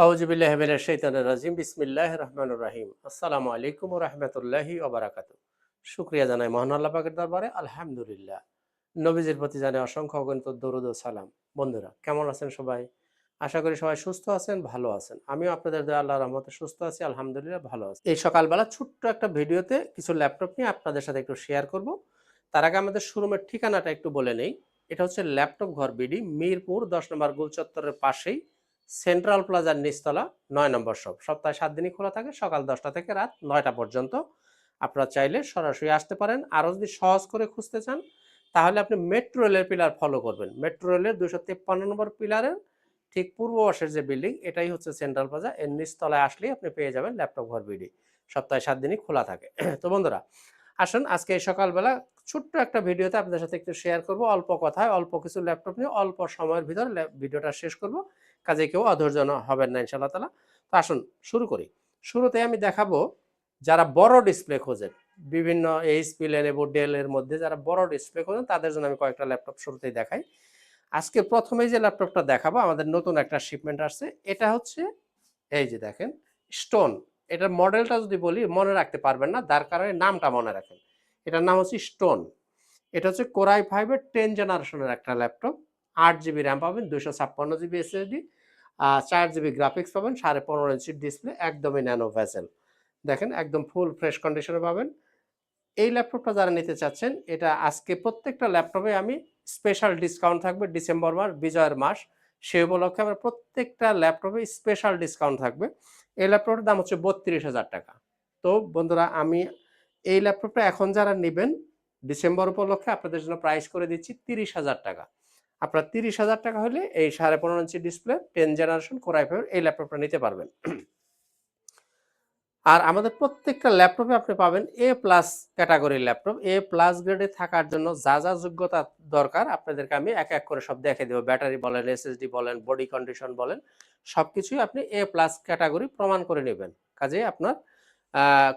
আউযুবিল্লাহি মিনাশ শাইতানির রাজিম। বিসমিল্লাহির রহমানির রহিম। আসসালামু আলাইকুম ওয়া রাহমাতুল্লাহি ওয়া বারাকাতুহু। শুকরিয়া জানাই মহান আল্লাহ পাকের দরবারে আলহামদুলিল্লাহ। নবীজির প্রতি জানাই অসংখ্য অগণিত দরুদ ও সালাম। বন্ধুরা কেমন আছেন সবাই? আশা করি সবাই সুস্থ আছেন, ভালো আছেন। আমিও আপনাদের দয়ায় আল্লাহর রহমতে সুস্থ আছি, আলহামদুলিল্লাহ ভালো আছি। এই সকালবেলা ছোট্ট একটা ভিডিওতে কিছু ল্যাপটপ নিয়ে আপনাদের সাথে একটু শেয়ার করব। তার আগে আমাদের শোরুমের ঠিকানাটা একটু বলে নেই। এটা হচ্ছে ল্যাপটপ ঘর বিডি, মিরপুর ১০ নম্বর গোল চত্বরের পাশেই সেন্ট্রাল প্লাজার নিচতলা ৯ নম্বর শপ। সপ্তাহে ৭ দিনই খোলা থাকে, সকাল ১০টা থেকে রাত ৯টা পর্যন্ত। আপনারা চাইলে সরাসরি আসতে পারেন। আরও যদি সহজ করে খুঁজতে চান তাহলে আপনি মেট্রো রেলের পিলার ফলো করবেন। মেট্রো রেলের ২৫৩ নম্বর পিলারের ঠিক পূর্ব পাশের যে বিল্ডিং, এটাই হচ্ছে সেন্ট্রাল প্লাজা। এর নিচতলায় আসলেই আপনি পেয়ে যাবেন ল্যাপটপ ঘর বিডি। সপ্তাহে ৭ দিনই খোলা থাকে। তো বন্ধুরা আসুন আজকে এই সকালবেলা ছোট্ট একটা ভিডিওতে আপনাদের সাথে একটু শেয়ার করব, অল্প কথায় অল্প কিছু ল্যাপটপ নিয়ে অল্প সময়ের ভিতর ভিডিওটা শেষ করব। কাজে কেউ অধৈর্য হবেন না ইনশাআল্লাহ তাআলা। তো আসুন শুরু করি। শুরুতে আমি দেখাবো যারা বড় ডিসপ্লে খোঁজেন, বিভিন্ন এইচপি, লেনোভো, ডেল এর মধ্যে যারা বড় ডিসপ্লে খোঁজেন তাদের জন্য আমি কয়েকটা ল্যাপটপ শুরুতেই দেখাই। আজকে প্রথমেই যে ল্যাপটপটা দেখাবো আমাদের নতুন একটা শিপমেন্ট আসছে। এটা হচ্ছে এই যে দেখেন স্টোন। এটার মডেলটা যদি বলি মনে রাখতে পারবেন না, যার কারণে নামটা মনে রাখেন। এটার নাম হচ্ছে স্টোন। এটা হচ্ছে Core i5 এর 10 জেনারেশনের একটা ল্যাপটপ। 8 জিবি র্যাম পাবেন, 256 জিবি এসএসডি, 4 জিবি গ্রাফিক্স পাবেন, 15.5 ইঞ্চির ডিসপ্লে, একদমই ন্যানো ভেসেল। দেখেন একদম ফুল ফ্রেশ কন্ডিশনে পাবেন। এই ল্যাপটপটা যারা নিতে চাচ্ছেন, এটা আজকে প্রত্যেকটা ল্যাপটপে আমি স্পেশাল ডিসকাউন্ট থাকবে। ডিসেম্বর মাস, বিজয়ের মাস, সে উপলক্ষে আমার প্রত্যেকটা ল্যাপটপে স্পেশাল ডিসকাউন্ট থাকবে। এই ল্যাপটপটার দাম হচ্ছে ৩২,০০০ টাকা। তো বন্ধুরা আমি এই ল্যাপটপটা এখন যারা নেবেন ডিসেম্বর উপলক্ষে আপনাদের জন্য প্রাইস করে দিচ্ছি ৩০,০০০ টাকা। আপনার ৩০,০০০ টাকা হলে এই 15.5 inch display 10 generation Core i5 এই ল্যাপটপটা নিতে পারবেন। আর আমাদের প্রত্যেকটা ল্যাপটপে আপনি পাবেন এ প্লাস ক্যাটাগরির ল্যাপটপ। এ প্লাস গ্রেডে থাকার জন্য যা যা যোগ্যতা দরকার আপনাদেরকে আমি এক এক করে সব দেখিয়ে দেবো। ব্যাটারি বলেন, এসএসডি বলেন, বডি কন্ডিশন বলেন, সবকিছুই আপনি এ প্লাস ক্যাটাগরি প্রমাণ করে নেবেন। কাজেই আপনার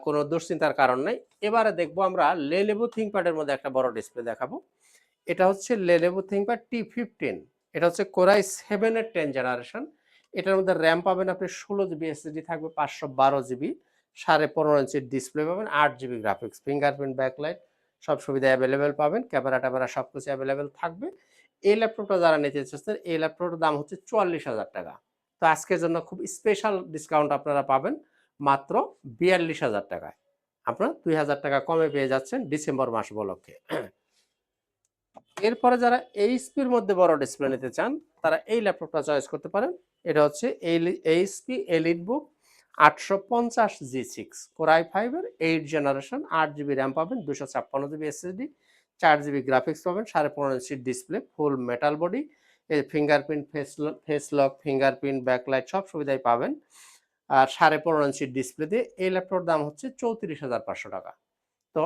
কোনো দুশ্চিন্তার কারণ নাই। এবারে দেখবো আমরা Lenovo ThinkPad এর মধ্যে একটা বড় ডিসপ্লে দেখাবো। এটা হচ্ছে Lenovo ThinkPad T15। এটা হচ্ছে Core i7 এর 10 জেনারেশন। এটার মধ্যে র্যাম পাবেন আপনি 16 জিবি, এসএসডি থাকবে 512 জিবি, 15.5 ইঞ্চির ডিসপ্লে পাবেন, 8 জিবি গ্রাফিক্স, ফিঙ্গারপ্রিন্ট, ব্যাকলাইট সব সুবিধা অ্যাভেলেবেল পাবেন, ক্যামেরা-ট্যামেরা সবকিছু অ্যাভেলেবেল থাকবে। এই ল্যাপটপটা যারা নিতে চাচ্ছেন, এই ল্যাপটপটার দাম হচ্ছে 44,০০০ টাকা। তো আজকের জন্য খুব স্পেশাল ডিসকাউন্ট আপনারা পাবেন মাত্র 42,০০০ টাকায়। আপনারা 2,০০০ টাকা কমে পেয়ে যাচ্ছেন ডিসেম্বর মাস উপলক্ষে। এরপরে যারা এইচপির মধ্যে বড় ডিসপ্লে নিতে চান তারা এই ল্যাপটপটা চয়েস করতে পারেন। এটা হচ্ছে HP EliteBook 850G6 Core i5 এর 8 জেনারেশন, 8 জিবি র্যাম পাবেন, 256 জিবি এসএসডি, 4 জিবি গ্রাফিক্স পাবেন, 15.5 ইঞ্চির ডিসপ্লে, ফুল মেটাল বডি, এই fingerprint, face lock, fingerprint, backlight সব সুবিধাই পাবেন। আর 15.5 ইঞ্চির ডিসপ্লে দিয়ে এই ল্যাপটপের দাম হচ্ছে 34,500 টাকা। তো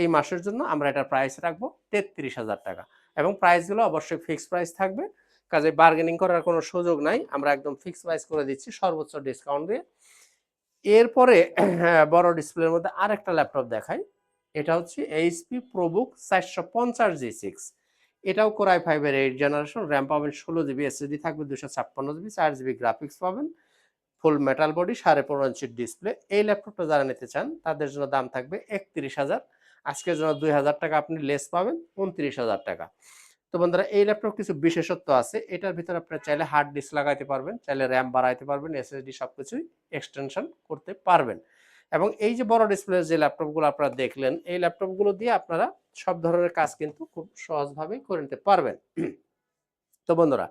এই মাসের জন্য আমরা এটার প্রাইস রাখবো 33,000 টাকা এবং প্রাইসগুলো অবশ্যই ফিক্সড প্রাইস থাকবে। কাজে বার্গেনিং করার কোনো সুযোগ নাই। আমরা একদম ফিক্সড প্রাইস করে দিচ্ছি সর্বোচ্চ ডিসকাউন্ট দিয়ে। এরপরে বড় ডিসপ্লের মধ্যে আরেকটা ল্যাপটপ দেখাই। এটা হচ্ছে এইচপি প্রোবুক 450G6। এটাও Core i5 এর 8 জেনারেশন, র্যাম পাবেন 16 জিবি, এসএসডি থাকবে 256 জিবি, 4 জিবি গ্রাফিক্স পাবেন, ফুল মেটাল বডি, 15.5 ইঞ্চির ডিসপ্লে। এই ল্যাপটপটা যারা নিতে চান তাদের জন্য দাম থাকবে ৩১,০০০। আজকের জন্য ২,০০০ টাকা আপনি লেস পাবেন, ২৯,০০০ টাকা। তো বন্ধুরা এই ল্যাপটপ কিছু বিশেষত্ব আছে। এটার ভিতরে আপনারা চাইলে হার্ড ডিস্ক লাগাইতে পারবেন, চাইলে র্যাম বাড়াইতে পারবেন, এসএসডি সবকিছুই এক্সটেনশন করতে পারবেন। এবং এই যে বড় ডিসপ্লের যে ল্যাপটপগুলো আপনারা দেখলেন, এই ল্যাপটপগুলো দিয়ে আপনারা সব ধরনের কাজ কিন্তু খুব সহজভাবেই করে নিতে পারবেন। তো বন্ধুরা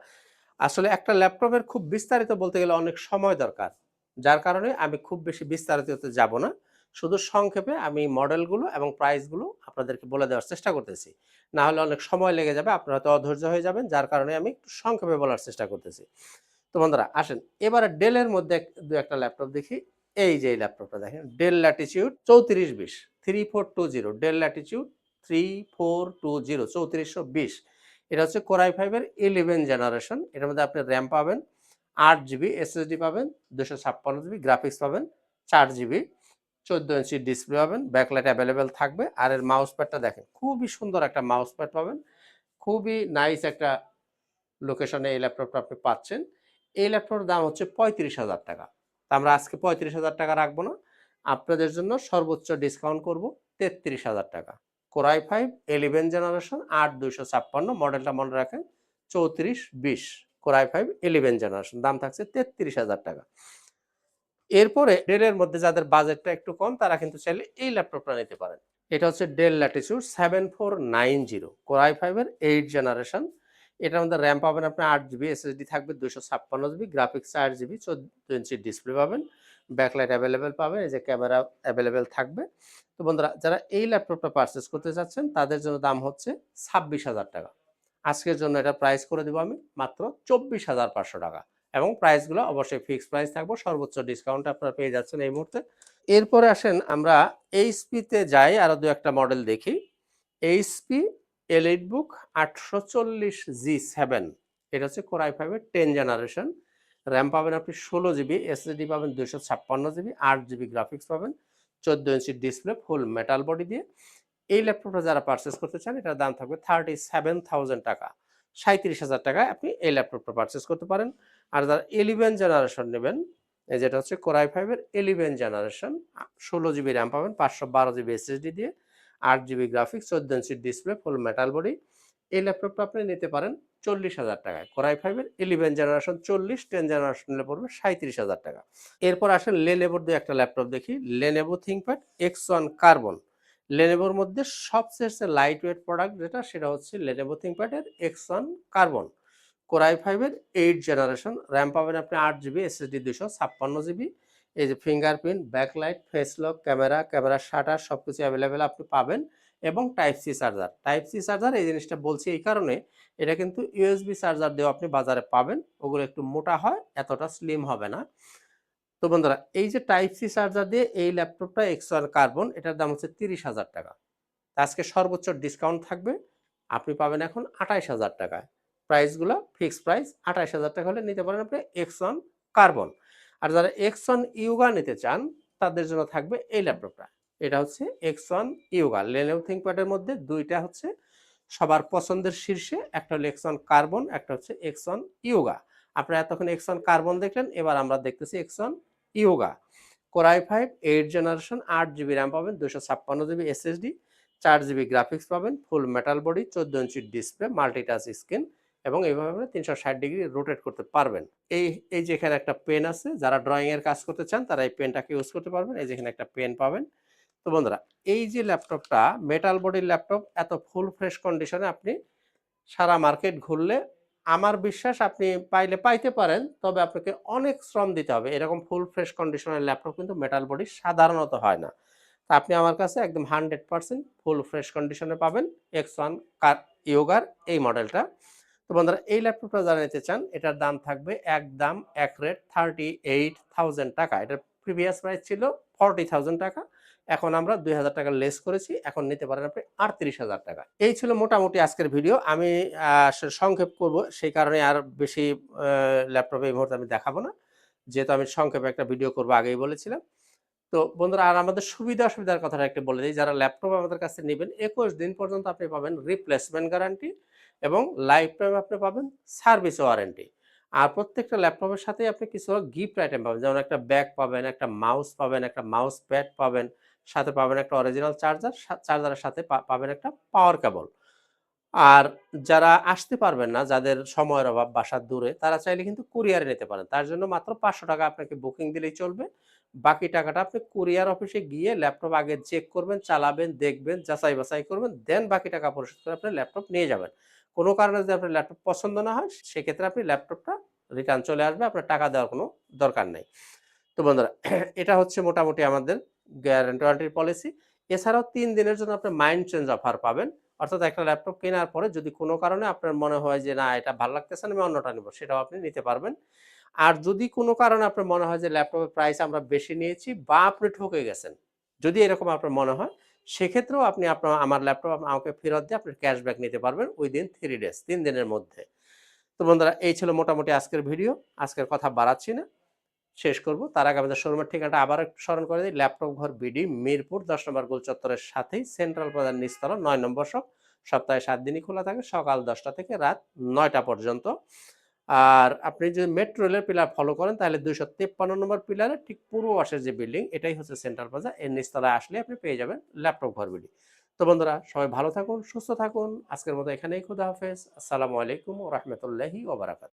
আসলে একটা ল্যাপটপের খুব বিস্তারিত বলতে গেলে অনেক সময় দরকার। যার কারণে আমি খুব বেশি বিস্তারিততে যাব না। শুধু সংক্ষেপে আমি মডেলগুলো এবং প্রাইসগুলো আপনাদেরকে বলে দেওয়ার চেষ্টা করতেছি। না হলে অনেক সময় লেগে যাবে, আপনারা হয়তো অধৈর্য হয়ে যাবেন। যার কারণে আমি একটু সংক্ষেপে বলার চেষ্টা করতেছি। তো বন্ধুরা আসেন এবারে ডেলের মধ্যে ২-১টা ল্যাপটপ দেখি। এই যে এই ল্যাপটপটা দেখেন, ডেল ল্যাটিটিউড 3420, 3420, ডেল ল্যাটিটিউড 3420, 3420। এটা হচ্ছে Core i5 এর 11 জেনারেশন। এটার মধ্যে আপনি র্যাম পাবেন 8 জিবি, এসএসডি পাবেন 256 জিবি, গ্রাফিক্স পাবেন 4 জিবি, 14 ইঞ্চি ডিসপ্লে পাবেন, ব্যাকলাইট অ্যাভেলেবেল থাকবে। আর এর মাউস প্যাডটা দেখেন, খুবই সুন্দর একটা মাউস প্যাড পাবেন। খুবই নাইস একটা লোকেশনে এই ল্যাপটপটা আপনি পাচ্ছেন। এই ল্যাপটপের দাম হচ্ছে 35,000 টাকা। তা আমরা আজকে 35,000 টাকা রাখবো না, আপনাদের জন্য সর্বোচ্চ ডিসকাউন্ট করব 33,000 টাকা। কোরাই 5 11 জেনারেশন 8256 মডেলটা মনে রাখেন 3420 কোরাই 5 11 জেনারেশন দাম থাকছে 33,000 টাকা। এরপরে ডেলের মধ্যে যাদের বাজেটটা একটু কম তারা কিন্তু চাইলে এই ল্যাপটপটা নিতে পারেন। এটা হচ্ছে ডেল ল্যাটিটিউড 7490 কোরাই 5 এর 8 জেনারেশন। এটার মধ্যে র্যাম পাবেন আপনি 8 জিবি, এসএসডি থাকবে 256 GB, graphics 4 GB, 14 inch display পাবেন, ব্যাকলাইট অ্যাভেলেবেল পাবেন, এই যে ক্যামেরা অ্যাভেলেবেল থাকবে। তো বন্ধুরা যারা এই ল্যাপটপটা পারচেস করতে চাচ্ছেন তাদের জন্য দাম হচ্ছে 26,000 টাকা। আজকের জন্য এটা প্রাইস করে দেবো আমি মাত্র 24,500 টাকা, এবং প্রাইসগুলো অবশ্যই ফিক্সড প্রাইস থাকবে, সর্বোচ্চ ডিসকাউন্ট আপনারা পেয়ে যাচ্ছেন এই মুহূর্তে। এরপরে আসেন আমরা এইচপিতে যাই, আরো দু একটা মডেল দেখি। এইচপি এলিট বুক 840G7, এটা হচ্ছে কোরাই 5 এর 10 জেনারেশন। র্যাম পাবেন আপনি 16 জিবি, এসএসডি পাবেন 256 জিবি, 8 জিবি গ্রাফিক্স পাবেন, 14 ইঞ্চি ডিসপ্লে, ফুল মেটাল বডি দিয়ে। এই ল্যাপটপটা যারা পারচেস করতে চান এটার দাম থাকবে 37,000 টাকা, 37,000 টাকায় আপনি এই ল্যাপটপটা পারচেস করতে পারেন। আর যারা 11 জেনারেশন নেবেন, এই যেটা হচ্ছে কোরাই 5 এর 11 জেনারেশন, 16 জিবি র্যাম পাবেন, 512 জিবি এসএসডি দিয়ে, 8 জিবি গ্রাফিক্স, 14 ইঞ্চি ডিসপ্লে, ফুল মেটাল বডি। এই ল্যাপটপটা আপনি নিতে পারেন 40,000 টাকায়। কোরাই 5 এর 11 জেনারেশন 40, 10 জেনারেশন নিলে পড়বে 37,000 টাকা। এরপর আসেন লেনোভোর দিয়ে একটা ল্যাপটপ দেখি, লেনোভো থিংকপ্যাড X1 কার্বন। লেনোভোর মধ্যে সবচেয়ে লাইট ওয়েট প্রোডাক্ট যেটা সেটা হচ্ছে লেনোভো থিংকপ্যাডের X1 কার্বন, কোরাই 5 এর 8 জেনারেশন। র্যাম পাবেন আপনি 8 জিবি, এসএসডি 256 জিবি। এই যে fingerprint, backlight, face lock, camera shutter সবকিছু অ্যাভেলেবেল আপনি পাবেন, এবং type C charger. Type C charger এই জিনিসটা বলছি এই কারণে, এটা কিন্তু ইউএসবি চার্জার দিয়েও আপনি বাজারে পাবেন, ওগুলো একটু মোটা হয়, এতটা স্লিম হবে না। তো বন্ধুরা এই যে টাইপ সি চার্জার দিয়ে এই ল্যাপটপটা X1 কার্বন, এটার দাম হচ্ছে 30,000 টাকা। আজকে সর্বোচ্চ ডিসকাউন্ট থাকবে, আপনি পাবেন এখন 28,000 টাকায়। প্রাইসগুলো ফিক্সড প্রাইস, 28,000 টাকা হলে নিতে পারেন আপনি X1 কার্বন। আর যারা X1 ইউগা নিতে চান তাদের জন্য থাকবে এই ল্যাপটপটা। এটা হচ্ছে X1 ইউগা। লেনোভো থিংকপ্যাডের মধ্যে দুইটা হচ্ছে সবার পছন্দের শীর্ষে, একটা হলো X1 কার্বন, একটা হচ্ছে X1 ইউগা। আপনারা এতক্ষণ X1 কার্বন দেখলেন, এবার আমরা দেখতেছি X1 Yoga. Core i 5 8 generation, 8 GB RAM পাবেন, 256 জিবি এসএসডি, 4 জিবি গ্রাফিক্স পাবেন, ফুল metal body, 14 inch display, multi-touch screen, এবং এইভাবে আপনি 360 ডিগ্রি রোটেট করতে পারবেন। এই এই যে এখানে একটা পেন আছে, যারা ড্রয়িং এর কাজ করতে চান তারা এই পেনটাকে ইউজ করতে পারবেন। এই যে এখানে একটা পেন পাবেন। তো বন্ধুরা এই যে ল্যাপটপটা মেটাল বডির ল্যাপটপ, এত ফুল ফ্রেশ কন্ডিশনে আপনি সারা মার্কেট ঘুরলে আমার বিশ্বাস আপনি পাইতে পারেন, তবে আপনাকে অনেক শ্রম দিতে হবে। এরকম ফুল ফ্রেশ কন্ডিশনের ল্যাপটপ কিন্তু মেটাল বডি সাধারণত হয় না। তা আপনি আমার কাছে একদম 100% ফুল ফ্রেশ কন্ডিশনে পাবেন X1 ইয়োগার এই মডেলটা। তো বন্ধুরা এই ল্যাপটপটা যারা নিতে চান এটার দাম থাকবে একদম এক রেট 38,000 টাকা। এটার প্রিভিয়াস প্রাইস ছিল 40,000 টাকা। এখন আমরা 2,000 টাকা লেস করেছি। এখন নিতে পারেন আপনি 38,000 টাকা। এই ছিল মোটামুটি আজকের ভিডিও। আমি আসলে সংক্ষেপ করব, সেই কারণে আর বেশি ল্যাপটপে এই মুহূর্তে আমি দেখাবো না। যেহেতু আমি সংক্ষেপে একটা ভিডিও করব আগেই বলেছিলাম। তো বন্ধুরা আর আমাদের সুবিধা অসুবিধার কথাটা একটু বলে দিই। যারা ল্যাপটপ আমাদের কাছে নিবেন 21 দিন পর্যন্ত আপনি পাবেন রিপ্লেসমেন্ট গ্যারান্টি, এবং লাইফ টাইম আপনি পাবেন সার্ভিস ওয়ারেন্টি। আর প্রত্যেকটা ল্যাপটপের সাথেই আপনি কিছু গিফট আইটেম পাবেন। যেমন একটা ব্যাগ পাবেন, একটা মাউস পাবেন, একটা মাউস প্যাড পাবেন, সাথে পাবেন একটা অরিজিনাল চার্জার, চার্জারের সাথে পাবেন একটা পাওয়ার কেবল। আর যারা আসতে পারবেন না, যাদের সময়ের অভাব, বাসার দূরে, তারা চাইলে কিন্তু কুরিয়ারে নিতে পারেন। তার জন্য মাত্র ৫০০ টাকা আপনাকে বুকিং দিলেই চলবে। বাকি টাকাটা আপনি কুরিয়ার অফিসে গিয়ে ল্যাপটপ আগে চেক করবেন, চালাবেন, দেখবেন, যাচাই-বাছাই করবেন, দেন বাকি টাকা পরিশোধ করে আপনি ল্যাপটপ নিয়ে যাবেন। কোনো কারণে যদি আপনার ল্যাপটপ পছন্দ না হয়, সেক্ষেত্রে আপনি ল্যাপটপটা রিটার্ন চলে আসবে। আপনার টাকা দেওয়ার কোনো দরকার নেই। তো বন্ধুরা এটা হচ্ছে মোটামুটি আমাদের গ্যারান্টি ওয়ারেন্টির পলিসি। এছাড়াও ৩ দিনের জন্য আপনি মাইন্ড চেঞ্জ অফার পাবেন। অর্থাৎ একটা ল্যাপটপ কেনার পরে যদি কোনো কারণে আপনার মনে হয় যে না এটা ভাল লাগতেছে না, আমি অন্যটা নিব, সেটাও আপনি নিতে পারবেন। আর যদি কোনো কারণে আপনার মনে হয় যে ল্যাপটপের প্রাইস আমরা বেশি নিয়েছি বা আপনি ঠকে গেছেন, যদি এরকম আপনার মনে হয়, সেক্ষেত্রেও আপনি আমার ল্যাপটপ আমাকে ফেরত দিয়ে আপনি ক্যাশব্যাক নিতে পারবেন উইদিন 3 ডেজ, ৩ দিনের মধ্যে। তো বন্ধুরা এই ছিল মোটামুটি আজকের ভিডিও। আজকের কথা বাড়াচ্ছি না, শেষ করব। তার আগে আমাদের শোরুমের ঠিকানাটা আবার একটু স্মরণ করে দিই। ল্যাপটপ ঘর বিডি, মিরপুর ১০ নম্বর গোল চত্বরের সাথেই সেন্ট্রাল প্লাজার নিচতলা ৯ নম্বর শপ। সপ্তাহে ৭ দিনই খোলা থাকে, সকাল ১০টা থেকে রাত ৯টা পর্যন্ত। আর আপনি যদি মেট্রো রেলের পিলার ফলো করেন তাহলে 253 নম্বর পিলারে ঠিক পূর্ব পাশের যে বিল্ডিং এটাই হচ্ছে সেন্ট্রাল প্লাজা। এর নিচতলায় আসলে আপনি পেয়ে যাবেন ল্যাপটপ ঘর বিডি। তো বন্ধুরা সবাই ভালো থাকুন, সুস্থ থাকুন। আজকের মতো এখানেই খোদা হাফেজ। আসসালামু আলাইকুম ওয়া রাহমাতুল্লাহি ওয়া বারাকাতুহু।